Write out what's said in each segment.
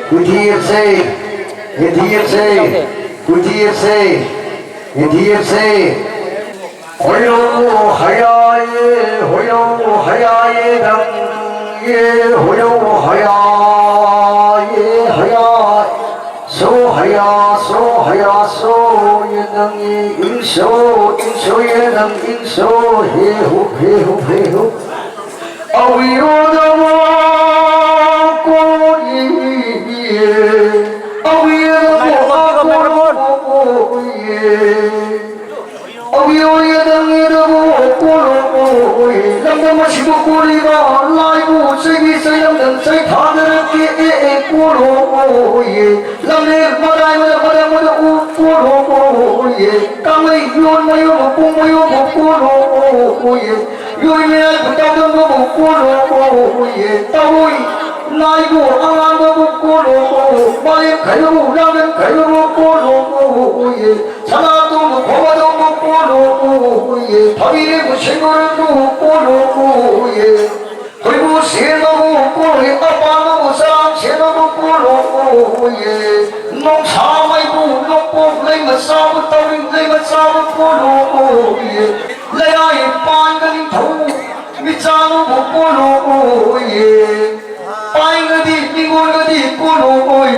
TFC TFC TFC TFC 호요하야예 호요하야예 당예 호요하야예 하야 소하야 소하야 소예당이 인소 인소예당 인소 해후 해후 해후 아위로다와 꼬리에 아위로다와 꼬리에 아위오예당이라고 꼬로꼬리 남자마시고 꼬리가 라이브 세기 세양당 세이 다들었기에 꼬로꼬리 남네 마다이마다 마다마다 꼬로꼬리 까마이 요마요 뽕마요 꼬로꼬리 요이메알 부담도 꼬로꼬리 따오이 라이브 앙앙도 꼬로꼬리 마임 가요고 라면 가요고 꼬로꼬리 사나도 고마도 꼬로꼬리 밥이고 생거리도 꼬로꼬리 그리고 새나무 꼬로리 아빠나무 사람 새나무 꼬로꼬리 농사마이고 농법 레이마 싸고 따윈 레이마 싸고 꼬로꼬리 레아이 반가님 더우 미짜노 꼬로꼬리 빠잉어디 빙고어디 꼬로꼬리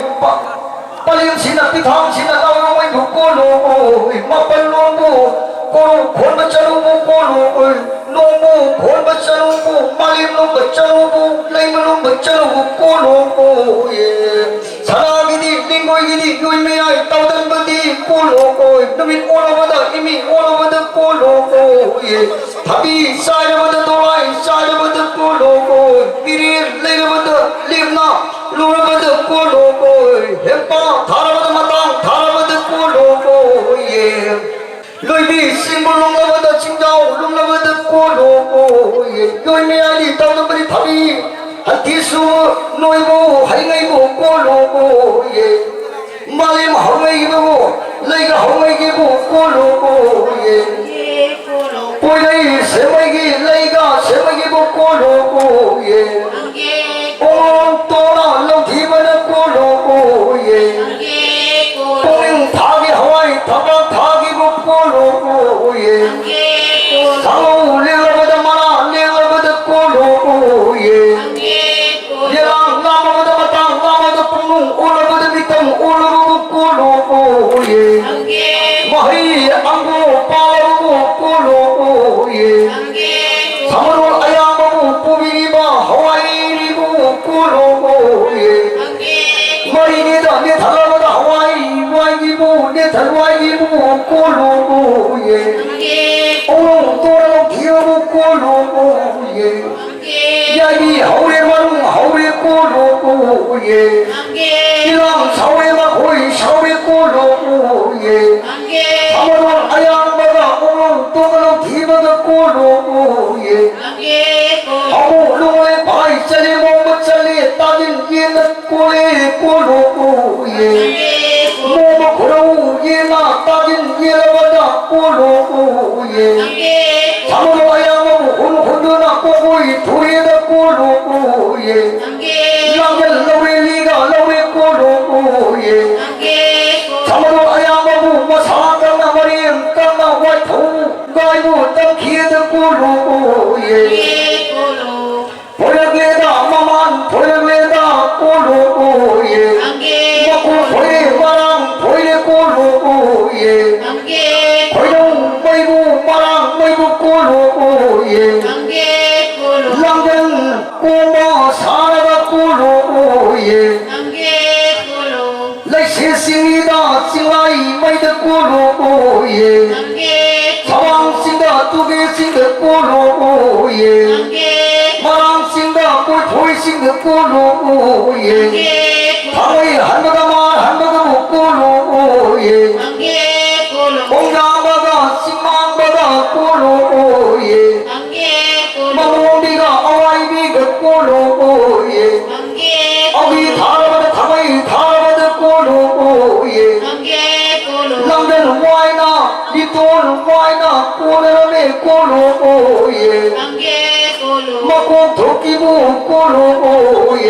빨리 지나 비탕 지나 나오는 거 꼬로꼬리 막발로고 꼬로 곤바짜로고 꼬로꼬리 노모 곤바짜로고 말림놈 바짜로고 레이먼놈 바짜로고 꼬로꼬리 사랑이디 빙고이디 요이메아이 따오던버디 꼬로꼬리 너민 오라버다 이미 오라버다 꼬로꼬리 답이 싸이라버다 도라이 싸이라버다 꼬로꼬리 미리 레이라버다 림나 로라버다 꼬로꼬리 햄빵 다라버다 마땅 다라버다 꼬로꼬리 로이비 심볼 롱라버다 칭자오 롱라버다 꼬로꼬리 요이메아이 따오던버디 답이 한티수 노이고 하이가이고 꼬로꼬리 말림 하우메이고 레이가 하우메이고 꼬로꼬리 보이나이 세마이기 레이가 세마이기고 꼬로꼬리 뽕또나 롱티바나 꼬로꼬리 뽕ing 타기 하와이 타방 타기고 꼬로꼬리 상호 레가보다 마나 레가보다 꼬로꼬리 얘랑 나무보다 마땅 나무보다 뽕ung 올라보다 밑땅 올라보고 꼬로꼬리 마히 안고 빠르고 꼬로꼬리 사모로 아야마고 뿌비리바 하와이리고 꼬로꼬리 마이니다 내 달라보다 하와이 와이기고 내 달와이기고 꼬로꼬리 오롱 또라고 기어고 꼬로꼬리 야이 하우레마룽 하우레 꼬로꼬리 이랑 사우레마 고이 사우레 꼬로꼬리 사모로 아야마가 오롱 또라고 기어고 꼬로꼬리 하고 롱에 바이 짜리 몽고 짜리 따진 예나 꼬레 꼬로꼬리 모모 고라우 예나 따진 예라바다 꼬로꼬리 사모로 아야마고 혼돈나 꼬고이 도리에다 꼬로꼬리 랑겔 러웨리가 러웨 꼬로꼬리 사모로 아야마고 마사강나 마리엠 강나 와이토 가이고 땅 기에다 꼬로꼬리 보여게다 마만 보여게다 꼬로꼬리 먹고 보여 마랑 보여 꼬로꼬리 보여용 머이고 마랑 머이고 꼬로꼬리 랑겐 꼬마 사라가 꼬로꼬리 레시싱이다 싱라이 머이다 꼬로꼬리 사왕싱다 두개싱다 꼬로꼬리 마랑싱다 꼴포이싱다 꼬로꼬리 방의 한바다 말 한바다 못 꼬로꼬리 공장바다 싱망바다 꼬로꼬리 마몽비가 어와이비가 꼬로꼬리 어기 다라바다 가마이 다라바다 꼬로꼬리 랑겐 와이나 리톨 와이나 꼬레라메 꼬로꼬리 마꼭 도끼부 꼬로꼬리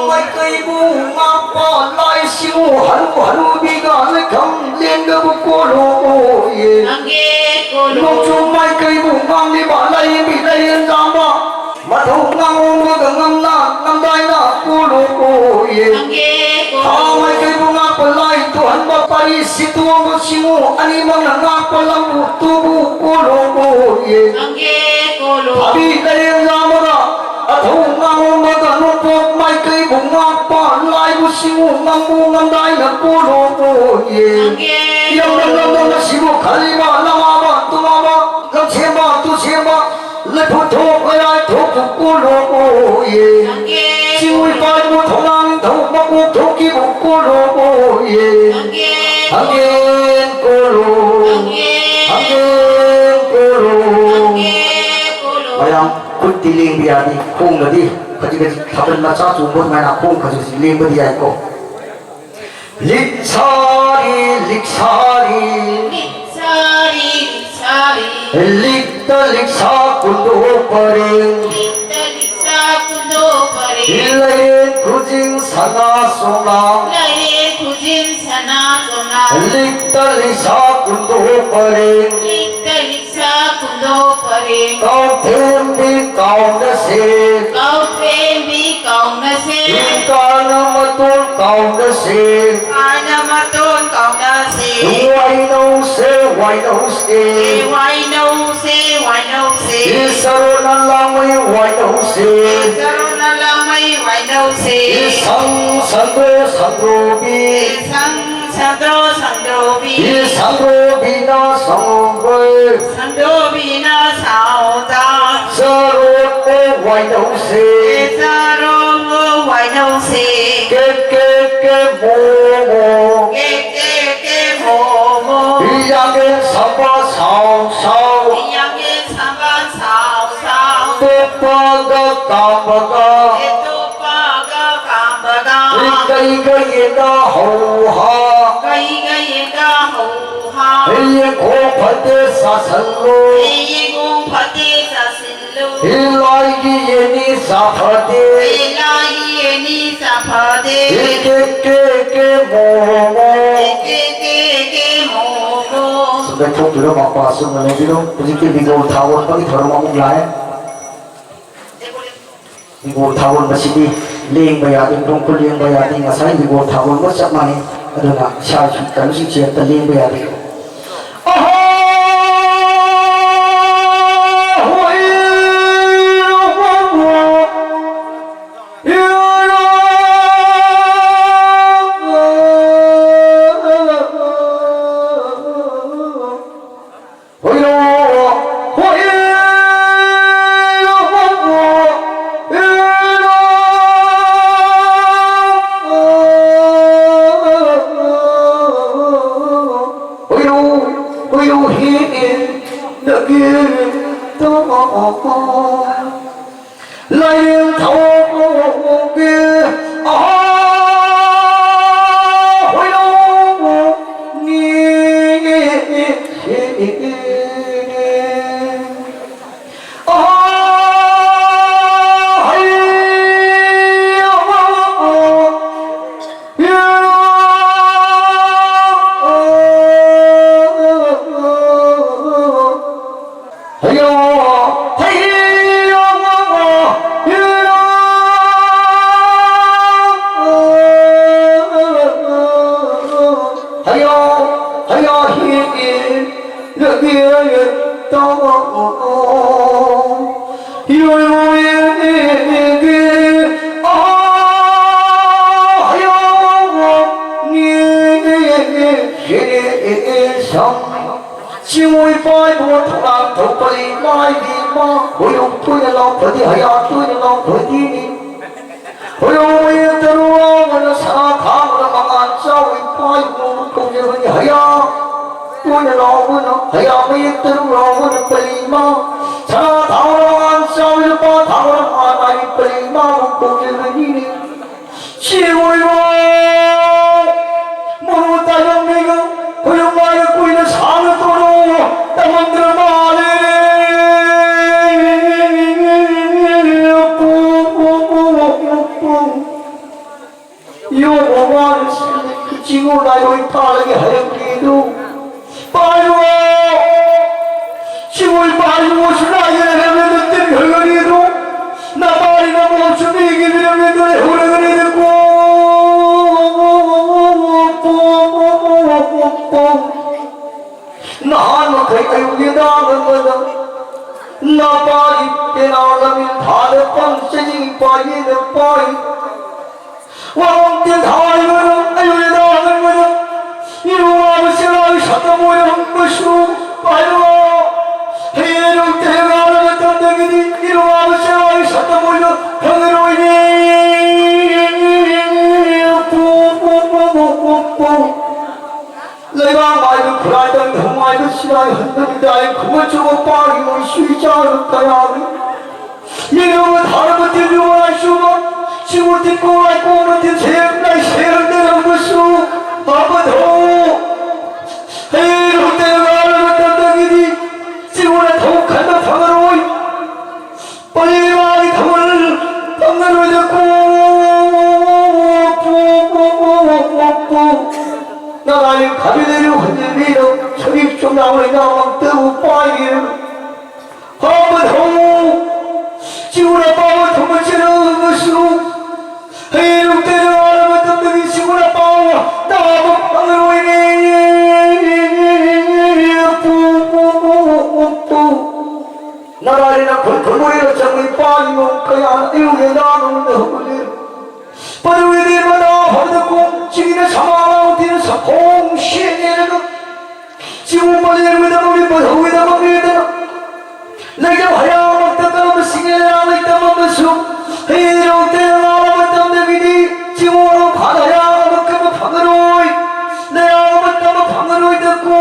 마이크이부 시고 하루 비가 경liên cái bụng cô lô ye nông chung mai cây bụng ngang đi bà lấy bị lấy yên giang mà thâu ngang ôm cái ngâm ngâm đai na cô lô ye thao mai cây bụng ngang bà lấy tuhan bà pari si tua một simu ani mang ngang bà lam tu bu cô lô ye abi lấy yên giang mà thâu ngang ôm cái nông chung mai cây bụng ngang bà lấy bu simu ngâm đai na cô lô ye Yang simu kalima lama tumama lam chema tu chema le photo ai thok ko lo ye simu pai mo thongang thok ma ko thok ki ko lo ye again ko lo bayang kun tiling biadi khung la di kaji thapen na cha chu mo mai na khung kaji ling ba di ai ko Liksari, liksa kundo paring, ilayin kujing sana sona, liksa kundo paring, kau pembi kau nasir, ikana matul kau nasir. Why no say? Isarona lamai why no say? Sang sandrobi na sangwe. Sarot why no say? Ke mo. Yang sapa sao tupaga kambaga kai na ho ha ye ko phate sasallo ilai ki ye ni safade ke mo Sudah cukup dulu mak pasung mana dulu, begitu minggu tahun pagi baru mau mulai. Minggu tahun masih di leng bayarin, dongkol leng bayarin, ngasai minggu tahun macam mana? Ada nak syarif kalau sih cerita leng bayarin. Lấy thâu kia hối đâu ni Chiêu phai buồn thằng làm thằng bầy mai đi mà hồi ông tôi là lòng phải đi hay tôi là lòng phải đi hồi ông ấy tôi lo mà nó xa thang là mà ăn sao ấy phai buồn không như vậy hay tôi là lòng mà nó hay mấy tôi lo mà nó bầy mà xa thang là ăn sao ấy ba thang là mà ai bầy mà không như vậy chiêu phai muốn tay ông ấy hồi ông ấy quỳ nó sáng tôi You want 지고 나요 빠르게 하였기도 빠르고 지금 빠르고 수나이라면 그때 별거리도 나 말이나 멈추면 이게 되면 호랑이 듣고 나는 그게 우리다는 거다 나 빠리 때 나가면 다들 뻥치지 빠이는 빠이 왕때 다이거는 우리다는 거다 이러고 아버지가 샷다 모여 한 것이오 빠이와 해를 때가 알아봤던 데기니 이러고 아버지가 샷다 모여 형으로 내가 말도 그라던 동화도 싫어했는데 아이 그걸 주고 빠리고 쉬지 않을까야 이놈은 다른 것 들려고 하시오 지금 듣고 알고 오는 새날 새를 것이오 아무도 이럴 때가 알아봤던 덕이니 지금은 더욱 한다 방으로 빨리 많이 더울 방으로 듣고 나라의 가비대로 흔들리는 저기 좀 나오니 나만 뜨고 빠이기를 아무도 지구나 빠고 도망치는 것이로 해육 때는 알아봤던 놈이 지구나 빠고 나하고 방으로 나라리나 골골이라 정이 빠지면 그야 이렇게 나누는데 헛걸리를 바로 위대마다 허르듣고 지기는 사망하고 뛰는 사콩 시행해내는 지금 빨리 위대가 우리 뭐서 위대가 위대가 내게 화양 먹다가 한번 시계를 안에 있다 보면서 이럴 때 알아봤던 내기니 지금으로 바다야 먹으면 방으로 내가 먹다가 방으로 듣고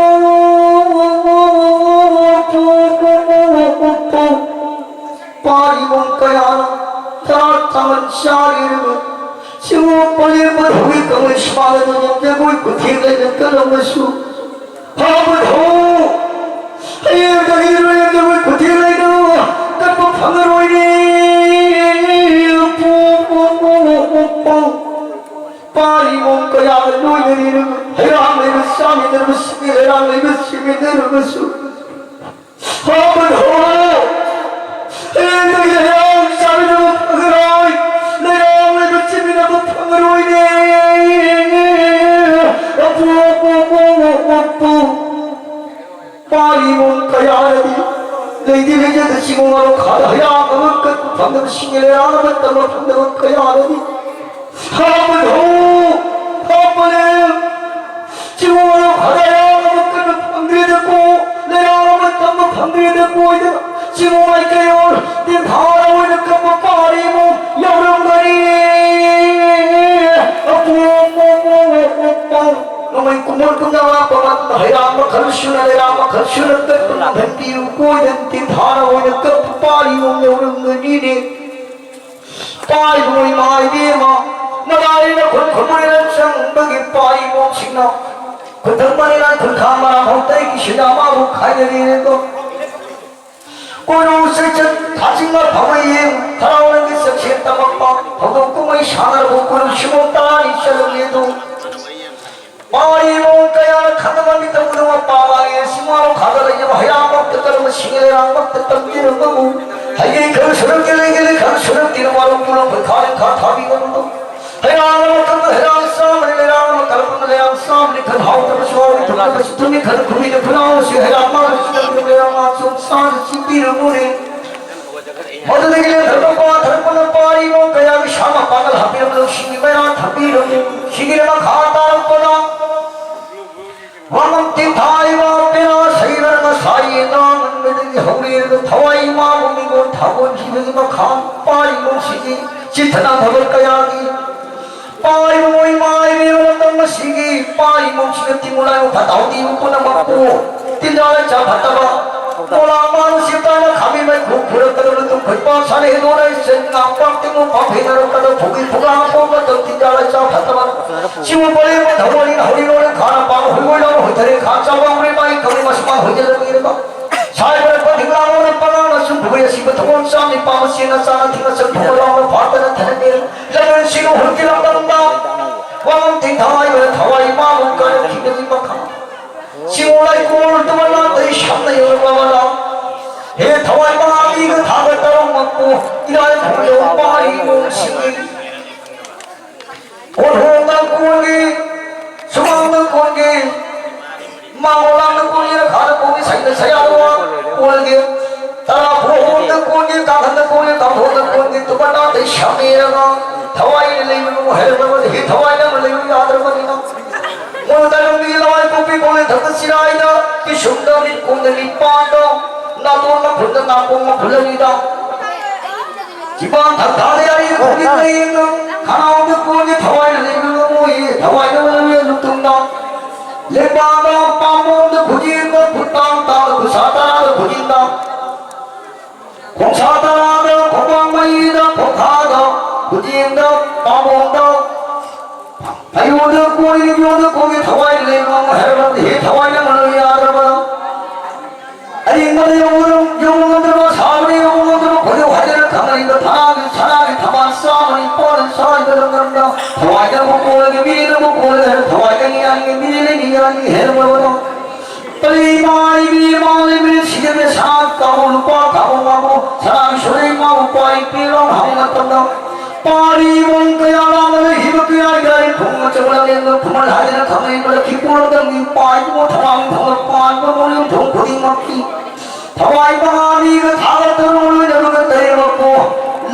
빠리 뭔가야 따뜻한 샤리를 지금 빨리 후회감을 심하게 넘겨고 있고 뒤에는 끊어면서 아무도 해외가기를 넘겨고 있고 뒤에는 깜빡 방으로 빨리 뭔가야 노예리는 해랑내는 쌈이들은 시미해랑내는 시미들으면서 아무도 해외가기 해랑 쌈이들은 방으로 방으로 빨리 뭔가야 하니 너희들 회자도 시공하러 가야 그걸 끝 방금 시계를 알아봤다 뭐 방금 가야 하니 한 번에 시공하러 가야 그걸 끝 방금 듣고 내가 알아봤다 뭐 방금 듣고 시공할게요 네 바라고 있을까 뭐 빨리 뭐 여름거리 너무 꿈을 꾸다가 뻔한 해라마 걸수나 해라마 걸수나 끝나 뱀비우고 있는 바라고 있는 끝 빨리 오면 거리니 빨리 오이 마이디마 나라리나 건물이란 장벽이 빨리 멈추나 그 등만이란 그 가마하고 떼기 시나마고 가야되는 거 꼬로 슬쩍 다짐과 바보에 달아오는 게 썩시했다 막봐 더더욱 꿈의 샤나로 꼬로 심었다 이샤르기에도 마이 뭔가야 가능한 밑에 우리와 빠방에 심화로 가다가 이제 해야 먹겠다는 거 싱해랑 먹겠다 뛰는 거고 하긴 그 서럽게 그 서럽기는 와로 물론 그 가는 가탑이거든 해야 먹던 거 해야 싸움을 해야 먹던 거 해야 싸움을 그 하우더로 쇼를 듣고 싶으면 그 구미를 불러오시 해야 말을 시작하는 거야 좀 싸는 집비를 보내 어디에 들어가 들어가는 빠리 뭔가야 샤마 빠갈 합비를 시기만 합비를 시기만 가다 거다 왕엄띠 다이와 빼나 사이라가 사이에 남은 메들이 허리에도 타와이 마음이고 타본 기백이가 간 빠리 몽시기 지트나 더볼까야기 빠리 모이 마이미 오는던 것이기 빠리 몽시가 띠몰라요 다 나오디 웃고나 맞고 띠자를 잡았다가 몰라만 시다나 가미만 구부렸다는 또 걸빠산에 해도나 있은 남방 때문 밥해나렸다가 독일 부가하고 갔던 띠자를 잡았다가 지금 빨리 더머리나 허리로는 가나방 홀골나고 호텔에 가짜방 우리 마이 거리 마시방 허제를 이르가 사이버를 빠딩라고는 빠가나 숨부에 시부터 온 쌈이 빠마 시나 싸나 티가서 도가라고 봤다는 타는 일 라면 시로 홀기랑 담다 왕ting 타와이와 타와이 thawai ma một cái thì cái gì mà khang siêu lại cô tôi là tới sáng nay rồi mà là he thawai ma đi cái thằng cái tao mà cô đi lại không được ba đi một sinh con hồn đang cô đi sung đang cô đi mà một lần đang cô đi là khá là cô đi sành là say áo cô đi ta phù hồn đang cô đi càng thân đang cô đi càng hồn đang cô đi tôi bắt đầu tới sáng nay rồi thawai lấy mình một hệ rồi thì thawai đang lấy mình ra rồi mà đi đâu một tay ông đi lại cô bị cô lên thật là xịn đó cái súng đó đi cô đi pa đó na tôi nó phun na cô mà phun lên đó chỉ bằng thật thà đi ai cũng đi lấy đó khả năng được cô đi thawai lấy mình một thawai nó lấy lúc tung đó lấy ba đó ba môn được phụ gì đó phụ tăng ta được sa ta được phụ gì đó không sa ta đó không bằng mấy đó không tha đó phụ gì đó ba môn đó 아이고 너 꼬리 thawai lên mà 해로 해 thawai nó lời à đó 아니 뭐 영웅들로 사람이 영웅들로 고려 화제를 가만히 너 사람이 다만 싸움이 뻔한 사람이 그런 거 thawai nó 꼬리 미리도 꼬리 thawai 아니 미리는 아니 해로 뭐 빨리 마이 시대에 사 가고 가고 사람 소리 마고 빠이 삐롱 하고 갔던 पारी मन कया लामले हिब कया गई भूम चवले न भूमल हाजन खमे न खिपोल दंगी पाई मो थवांग धम पाई मो मोलिम धम खुदी मक्की थवाई बहानी ग थावत मोल जग तेव को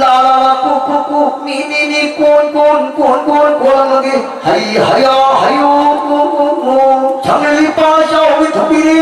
ला ला ला कु नी नी नी कोन लगे हई हया हयो को छंगली पाशा होई थुबीरी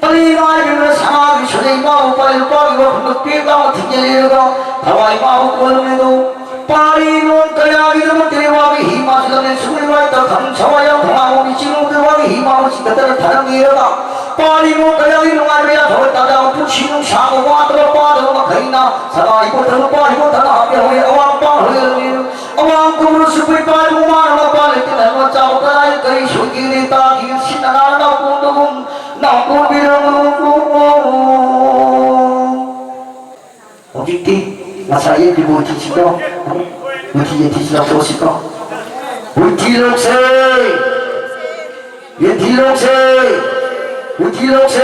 पली माय बिन साग छले माउ पाई पाई वो नुके गा थिजेले गा thawai mau quân lên đâu Paris luôn cái nào đi đâu cái nào đi hima chỉ là nên suy nghĩ ta không sao vậy không mau đi chịu cái nào đi hima chỉ cái đó thằng gì đó Paris luôn cái nào đi ngoài bây giờ thôi ta đâu cũng chịu sáng qua ta qua đâu mà thấy na sao lại có thằng qua có thằng nào bây giờ ông qua ông cũng suy nghĩ phải mua mà nó qua lại cái này mà cháu cái suy nghĩ ta thì xin là nào cũng biết 어디 마사에 비보티시도 우티예티시라 보시고 우티록세 예티록세 우티록세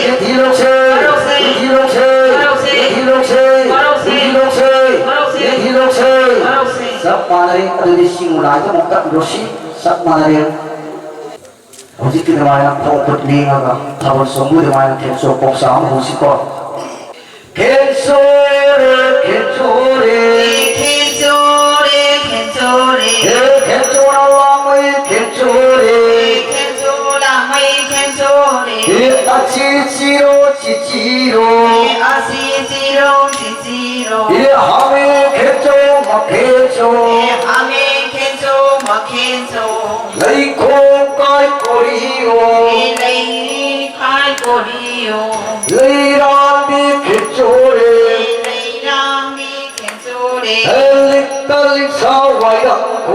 예티록세 sapmanare adisingulai ta mokta rosi sapmanare 어디 그마야 포포트 링아가 타볼 성부대 마야 캡소 복사 보시고 캔소레 캔소라와의 캔소레 아치치로 하메 캔소 마캔소 레이코 까이꼬리요 레이라미 캔소레 엘릭달릭 사와이랑고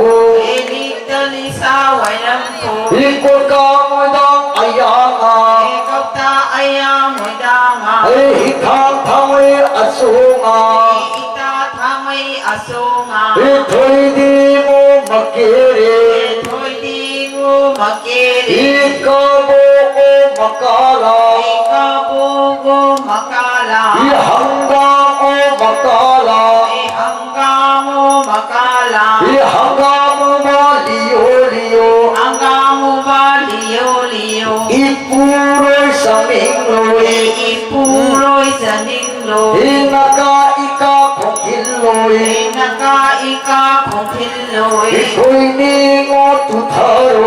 이꼴까 모이당 아야가 히탕탕의 아송아 이토이디모 막게레 이까보고 막가라 이항가모 막가라 이항가모마 리오리오 이쁘로이 사밍로이 이나가 이까 공킬로이 이코이닝오 두타로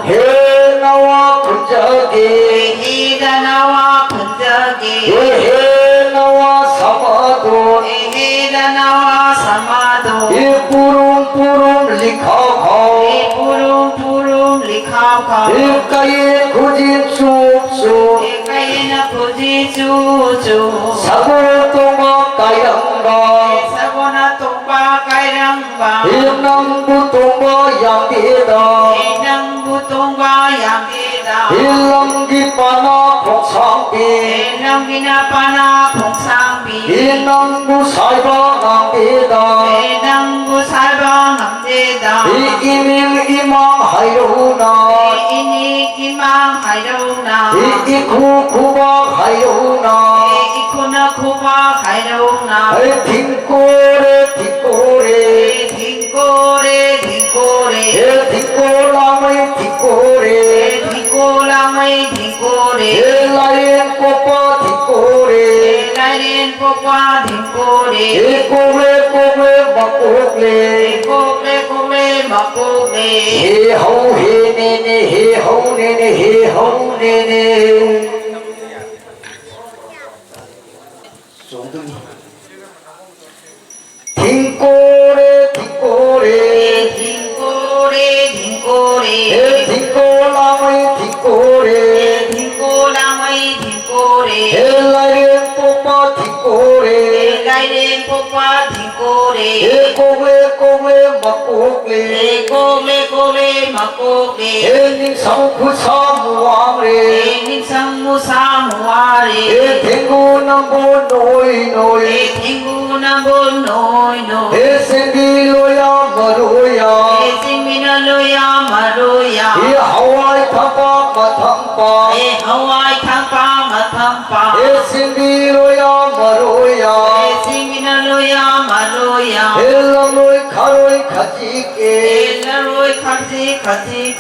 해나와 분자기 해나와 사마도 이뿌rum뿌rum 리카카 이까에 구진 쑥쑥 사고통과 까양가 일남부통과 양계다 일남기빠나 봉상비 일남부 살바남계다 하이로나 이니기망 하이로나 이쿠 쿠바 하이로나 이쿠나 쿠바 하이로나 딩꼬레 딩꼬레 딩꼬레 딩꼬레 딩꼬라마이 딩꼬레 딩꼬라마이 딩꼬레 라이엔 꼬빠 딩꼬레 라이엔 꼬빠 딩꼬레 꼬레 꼬레 막꼬레 꼬레 꼬레 막꼬레 헤호 헤네네 헤호 네네 헤호 네네 딩꼬레 딩꼬레 딩꼬레 딩꼬레 딩꼬라마이 딩꼬레 딩꼬라마이 딩꼬레 헬라이엔 뽀빠 딩꼬레 라이엔 꼬빠 딩꼬레 꼬레 꼬레 막꼬레 꼬레 꼬레 막꼬레 닝상쿠사 무왕레 닝상무사 무아레 댕구남보 노이 노이 딩구나보 노이 노이 생기로야 마로야 생미나로야 마로야 하와이 탕파 마탕파 하와이 탕파 마탕파 생기로야 마로야 생미나로야 마로야 헬라로이 카로이 가지게 엘라로이 카지 카지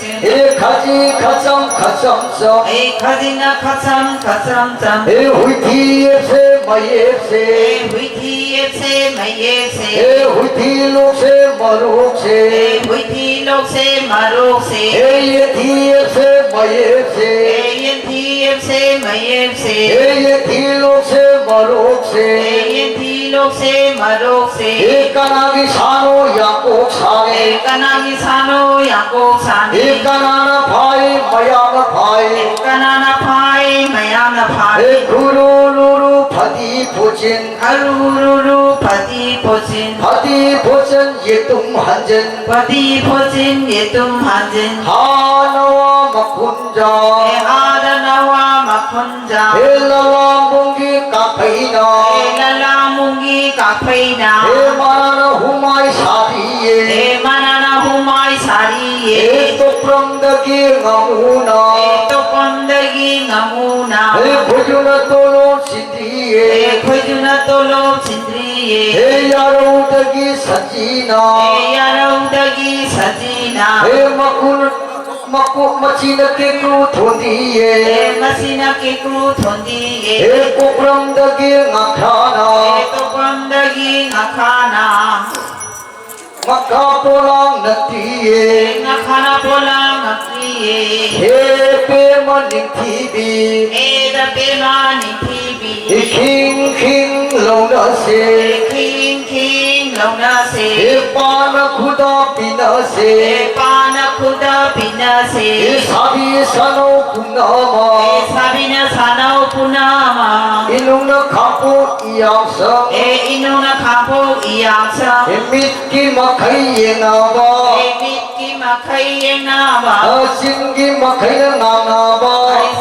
가지 가참 가참참 가지나 카참 카참참 후이티에세 마예세 위티에세 마예세 후이티록세 마록세 위티록세 마록세 에예티에세 마예세 ANTF세 마예세 에예티록세 마록세 ANT록세 마록세 에까나기 사노 약곡사네 까나기 사노 약곡사네 에까나나 파이 마야나 파이 까나나 파이 마야나 파이 구루루루 파디 보진 가루루루 바디 포진 파디 보진 예뚱 한전 바디 포진 예tum 한진 하나와 막군자 하다나와 막혼자 헬라라 몽기 까페이나 엘라라 뭉기 카페이나 에마나 후마이 사비에 에마나나 후마이 사리에 에토프랑다기 나무나 에토건더기 나무나 에고주나 또로 신디에 에코주나 또로 진드리에 에야로우다기 사지나 에야라우더기 사지나 에마군 마꾸 마치나게 크루톤디에 에마시나 케쿠 톤디에 에코프랑다기 나카나 에토건더기 나카나 마카포랑 나티에 나카나 볼랑 나트리에 에페마닝티비 에다베마니 티비 킹킹 로나세 킹킹 롱나세 에파나 쿠다 비나세 에파나 쿠다 비나세 사비 사노 군나마 사비나 사나오 puna마 이누나 카포 이양성 inuna kapo iyasa 미끼 마카이에 나바 mitki makai naba 아신기 마카이에 나나바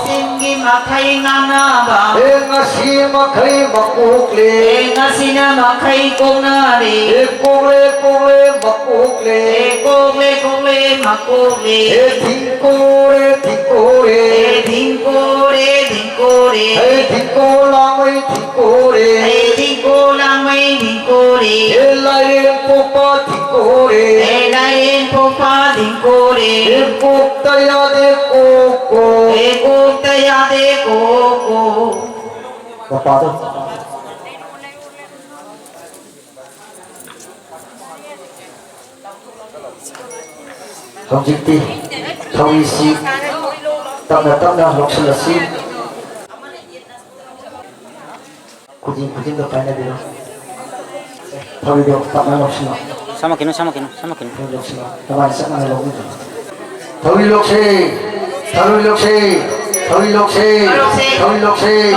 singi makai nganaba 에나시 마카이 마꾸클레 ngasina makai kongnari 에꼬레 꼬레 마꾸클레 kole kole makole 딩꼬레 딩꼬레 dingkore dingkore 딩꼬라마이 딩꼬레 dingkolamai dingkore 엘라에 뽀빠 딩꼬레 elain popa dingkore 꼭다야데 꼭꼭 koktayade koko 빠져 정직띠 정의씨 땅나 럭실러씨 구진도 빨려들어 더위도 땅나 럭실러 sama kinu 럭실러 가만히 싹나 럭실러 더위 럭시 더위 럭시 더위 럭시 더위 럭시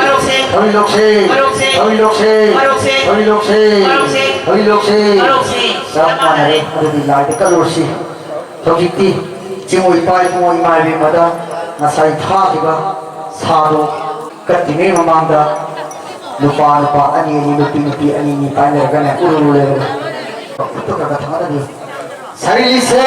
더위 럭시 더위 럭시 더위 럭시 더위 럭시 싹나네 아들이 나이데 깔로시 정직띠 지금 이빠이 부모 이마이비마다 나사이 타기가 사도 끝이니 마망다 lupa ani nupi ani panjang kan ulo ulo itu kakak tangan tadi sarili se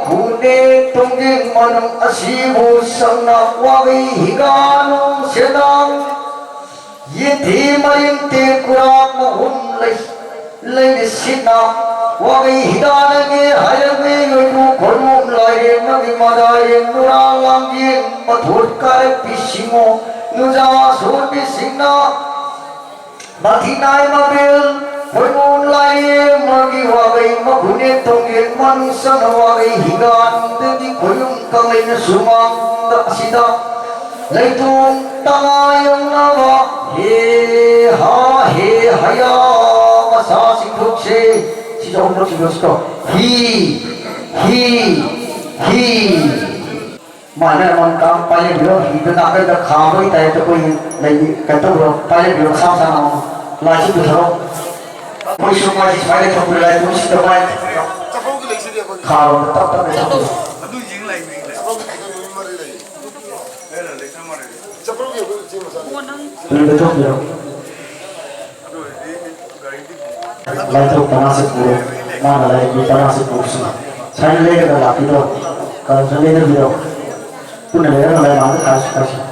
군의 동경만은 아시부성나 와의 희가는 세당 예대마인 때꾸라 모험레이 레이 신나 와의 희다나게 하여의 열고 골몸라에 너기마다에 누랑랑기엔 마돌가에 비싱오 누자 소비싱나 마티나의 마벨 골몸라에 먹이와의 마군의 동경만 선화와의 희간들이 고용강에 수망다시다 레이통 땅아영나와 해하해하야 마사싱국세 시정 록시교시도 히 마네만 강 빨리 빌어 히드나가다 가보이 다이도 거의 레이 가토로 빨리 빌어 상상하고 라시도 서로 보이쇼마지 빨리 좀 불러야 도시도 많이 가로 답답해 잡고 Lebih betul beliau. Lalu tanah sepuluh, mana lagi tanah sepuluh sih? Saya lihat ada lagi tu, kalau saya lihat beliau, pun ada yang lain mana kasih.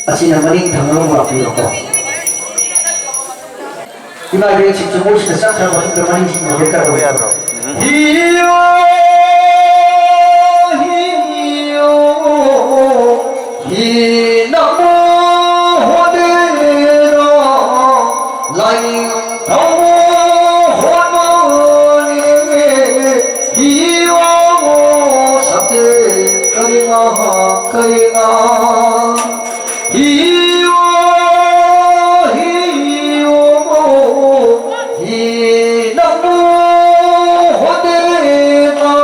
Asyik nama ni tanggung jawab beliau. Ini ada yang cipta musik besar kalau kita main mereka tu. Hiyo. Namo Hodera Lain Tamo Hodmani Hiyo Sabde Karina Karina Hiyo Namo Hodera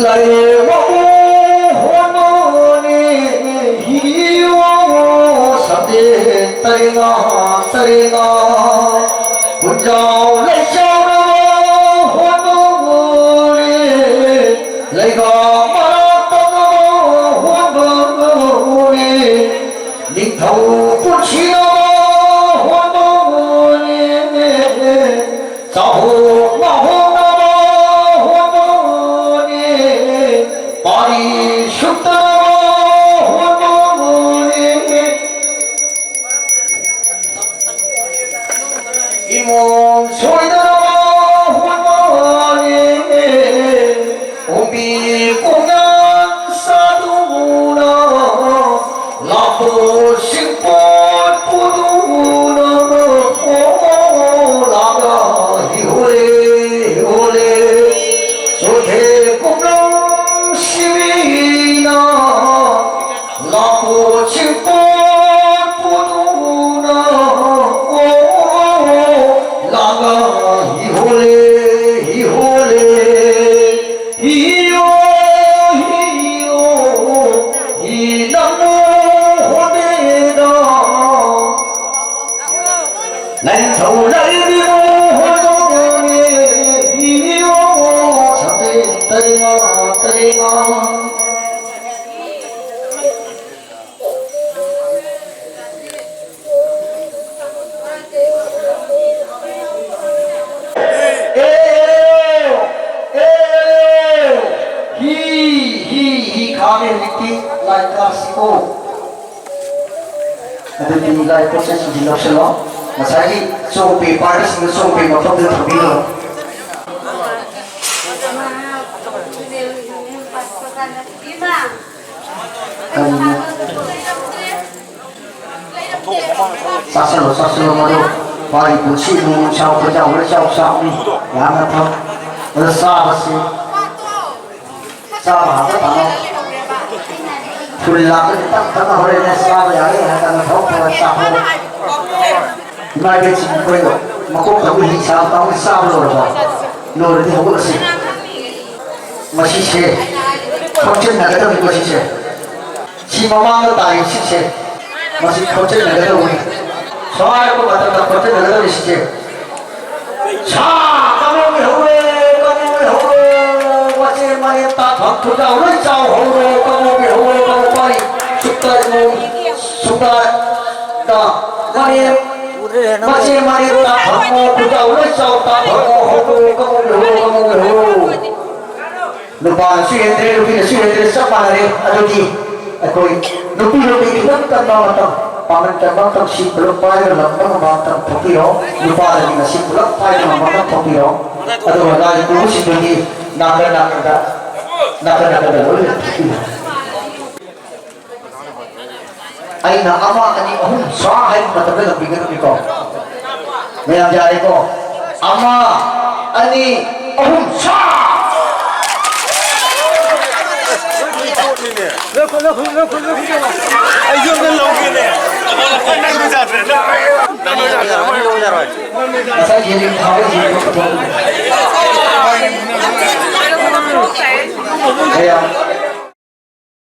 Lai wo hononi hiyo sabde tarina tarina punjao lai shao hononi lai ga marato hononi ning thau puchino hononi sao ma ho Shukta Hononi Imon Soidara Hononi Umbi Kungan Saduna Lapo Singpot Puduna Laga Hihole Hihole Sothe Kumlang Shivina Lapo Chipot Puduna Laga Hihole Hihole Hiyo Hiyo Hinamo Hodera Lai thâu lai bimo Hodone Hiyo Sabde Tarina Tarina Hi kami riki lai klasiko. Ada di lai proses di lokal. Masagi sopi paris ni sopi macam tu terbilang. Saselo madu. Bari kunci lu cakap kerja oleh cakap ni. Yang apa? Besar sih. Sama apa tahu? Sudah tak boleh nasihat ya, karena tahu perasaan. Mereka cakap itu, makuk kamu hisap tahu hisap lor di hulu sih. Masih sih, kocek nak ada juga sih. Si mama tu tahu sih, masih kocek nak ada lagi. Soalnya aku kata kocek nak ada sih. Kamu hulu. Mari tak waktu jauh horo kamu pari suka dah mari Masih mari tak kamu kau lesau tak kamu lupa sudah siapa hari aduh di aku lupa kita tak tahu paman cabang tak si belum pai dalam paman tak pokiro lupa lagi nasi belum pai dalam paman pokiro aduh ada itu si beli nak ai na ama ani sah hai betul lebih gitu kok memang jadi kok ama ani sah saya jadi tahu jadi